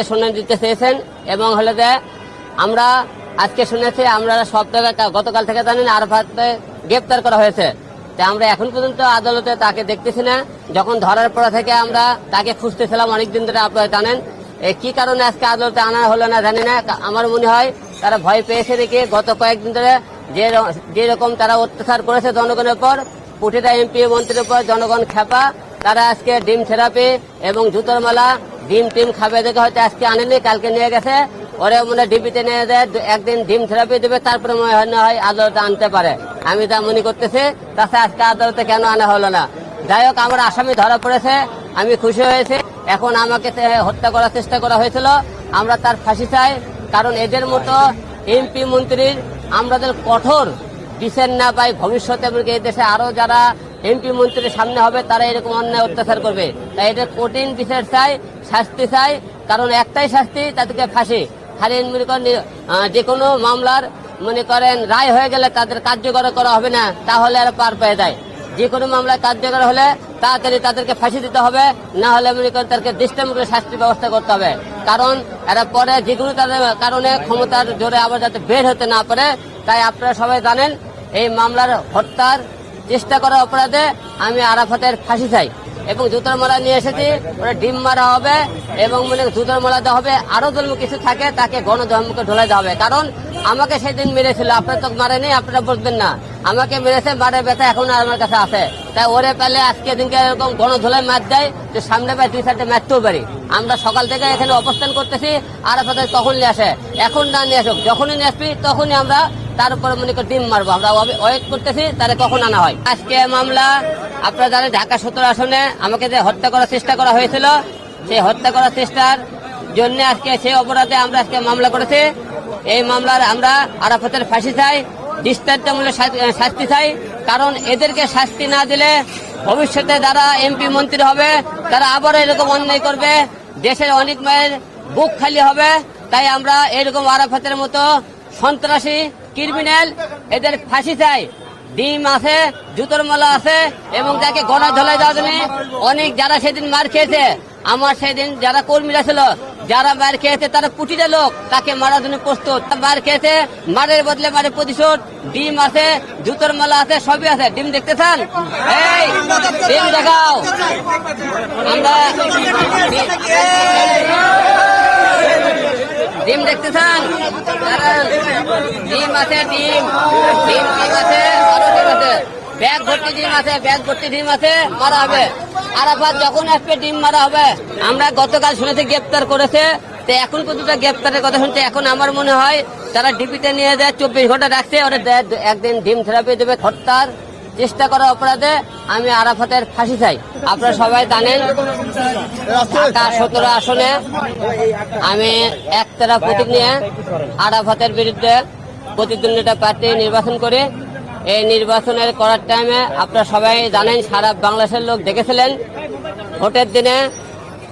শুনানি দিতে চেয়েছেন এবং হলে যে আমরা আজকে শুনেছি আমরা সব জায়গায় গতকাল থেকে জানেন আরাফাতকে গ্রেপ্তার করা হয়েছে। তা আমরা এখন পর্যন্ত আদালতে তাকে দেখতেছি না। যখন ধরার পর থেকে আমরা তাকে খুঁজতেছিলাম অনেকদিন ধরে, আপনারা জানেন। কি কারণে আজকে আদালতে আনা হলো না জানি না। আমার মনে হয় তারা ভয় পেয়েছে দেখে গত কয়েকদিন ধরে যেরকম তারা অত্যাচার করেছে জনগণের উপর, প্রতিটা এমপি মন্ত্রীর উপর জনগণ খেপা। তারা আজকে ডিম থেরাপি এবং জুতোর মালা ডিম টিম খাবে দেখে হয়তো আজকে আনেনি, কালকে নিয়ে গেছে। ওরে মনে ডিবিতে নিয়ে দেয়, একদিন ডিম থেরাপি দেবে, তারপরে মনে হয় আদালতে আনতে পারে। আমি তা মনে করতেছি। তাছাড়া আজকে আদালতে কেন আনা হলো না? যাই হোক, আমার আসামি ধরা পড়েছে, আমি খুশি হয়েছি। এখন আমাকে হত্যা করার চেষ্টা করা হয়েছিল, আমরা তার ফাঁসি চাই। কারণ এদের মতো এমপি মন্ত্রীর আমাদের কঠোর বিচার না পাই ভবিষ্যতে এই দেশে আরো যারা এমপি মন্ত্রীর সামনে হবে তারা এরকম অন্যায় অত্যাচার করবে। তাই এটা কঠিন বিচার চাই, শাস্তি চাই। কারণ একটাই শাস্তি, তাদেরকে ফাঁসি। খালি মনে করেন যে কোনো মামলার মনে করেন রায় হয়ে গেলে তাদের কার্যকর করা হবে না, তাহলে আর পার পেয়ে যায়। যে কোনো মামলায় কার্যকর হলে তাড়াতাড়ি তাদেরকে ফাঁসি দিতে হবে, না হলে মনে করেন তাদেরকে দৃষ্টান্তমূলক শাস্তির ব্যবস্থা করতে হবে। কারণ এরা পরে যে কোনো তাদের কারণে ক্ষমতার জোরে আবার যাতে বের হতে না পারে। তাই আপনারা সবাই জানেন এই মামলার হত্যার চেষ্টা করার অপরাধে আমি আরাফাতের ফাঁসি চাই। এবং জুতোর মালা নিয়ে এসেছি, ওরা ডিম মারা হবে এবং জুতোর মালা দেওয়া হবে। আরো যদি কিছু থাকে তাকে গণধর্মকে ঢোলাই দেওয়া হবে। কারণ আমাকে সেদিন মেরেছিল, আপনারা তো মারেনি, আপনারা বলবেন না। আমাকে মেরেছে, মারের ব্যথা এখন আমার কাছে আছে। তাই ওরে পেলে আজকে দিনকে এরকম গণধোলাই মার দেয় যে সামনে পায় 2-4টে মারতেও পারি। আমরা সকাল থেকে এখানে অবস্থান করতেছি, আরাফাতের কখন নিয়ে আসে, এখন না নিয়ে আসুক, যখনই নিয়ে আসবি তখনই আমরা তার উপরে মনে করি ডিম মারবো। আমরা ওয়েট করতেছি তাহলে কখন আনা হয়। আজকে মামলা আপনারা জানেন ঢাকা 17 আসনে আমাকে যে হত্যা করার চেষ্টা করা হয়েছিল, সেই হত্যা করার চেষ্টার জন্য আজকে সেই অপরাধে আমরা আজকে মামলা করেছি। এই মামলার আমরা আরাফাতের ফাঁসি চাই, দৃষ্টান্তমূলক শাস্তি চাই। কারণ এদেরকে শাস্তি না দিলে ভবিষ্যতে যারা এমপি মন্ত্রী হবে তারা আবার এরকম অন্যায় করবে, দেশের অনেক মায়ের বুক খালি হবে। তাই আমরা এরকম আরাফাতের মতো সন্ত্রাসী ক্রিমিনাল এদের ফাঁসি চাই। ডিম আছে, জুতোর মালা আছে এবং তাকে গণা ধলাই দেওয়ার জন্য অনেক যারা সেদিন মার খেয়েছে, আমার সেদিন যারা কর্মীরা ছিল যারা মার খেয়েছে তারা প্রতিটা লোক তাকে মারার জন্য প্রস্তুত। মার খেয়েছে, মারের বদলে মারের প্রতিশোধ। ডিম আছে, জুতোর মালা আছে, সবই আছে। ডিম দেখতে চান? এই ডিম দেখাও। আমরা ডিম দেখতে চান? ডিম আছে, ডিম ডিম ডিম আছে, আরো ডিম আছে, ব্যাগ ভর্তি ডিম আছে, ব্যাগ ভর্তি ডিম আছে। মারা হবে আরাফাত যখন আসবে, ডিম মারা হবে। আমরা গতকাল শুনেছি গ্রেপ্তার করেছে, তো এখন পর্যন্ত গ্রেপ্তারের কথা শুনছে। এখন আমার মনে হয় তারা ডিপিতে নিয়ে যায়, 24 ঘন্টা রাখছে, ওরা একদিন ডিম থেরাপি দেবে। হত্যার চেষ্টা করার অপরাধে আমি আরাফাতের ফাঁসি চাই। আপনারা সবাই জানেন ঢাকা 17 আসনে আমি একতারা প্রতীক নিয়ে আরাফাতের বিরুদ্ধে প্রতিদ্বন্দ্বিতা প্রার্থী নির্বাচন করে এই নির্বাচনের করার টাইমে আপনারা সবাই জানেন, সারা বাংলাদেশের লোক দেখেছিলেন ভোটের দিনে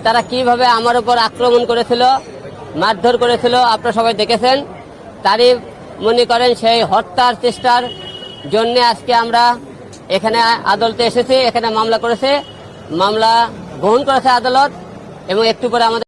তারা কিভাবে আমার উপর আক্রমণ করেছিল, মারধর করেছিল, আপনারা সবাই দেখেছেন। তারই মনে করেন সেই হত্যার চেষ্টার জন্য আজকে আমরা এখানে আদালতে এসেছি, এখানে মামলা করেছে, মামলা গ্রহণ করেছে আদালত এবং একটু পরে আমাদের